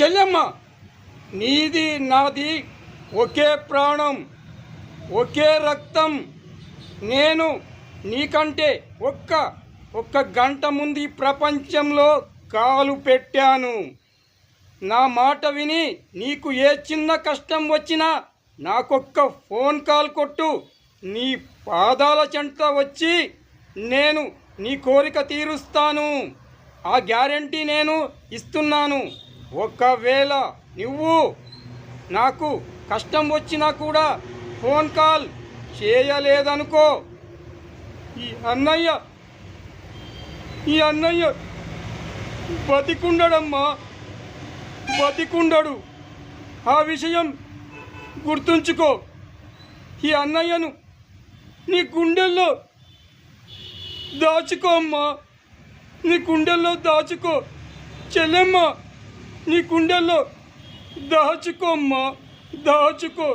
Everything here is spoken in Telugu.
చెల్లెమ్మ, నీది నాది ఒకే ప్రాణం, ఒకే రక్తం. నేను నీకంటే ఒక్క గంట ముందు ఈ ప్రపంచంలో కాలు పెట్టాను. నా మాట విని నీకు ఏ చిన్న కష్టం వచ్చినా నాకొక్క ఫోన్ కాల్ కొట్టు. నీ పాదాల చెంత వచ్చి నేను నీ కోరిక తీరుస్తాను. ఆ గ్యారంటీ నేను ఇస్తున్నాను. ఒకవేళ నువ్వు నాకు కష్టం వచ్చినా కూడా ఫోన్ కాల్ చేయలేదనుకో, ఈ అన్నయ్య బతికుండడమ్మా, బతికుండడు. ఆ విషయం గుర్తుంచుకో. ఈ అన్నయ్యను నీ గుండెల్లో దాచుకో అమ్మా, నీ గుండెల్లో దాచుకో. చెల్లెమ్మ, నీ గుండెల్లో దాచుకో అమ్మా, దాచుకో.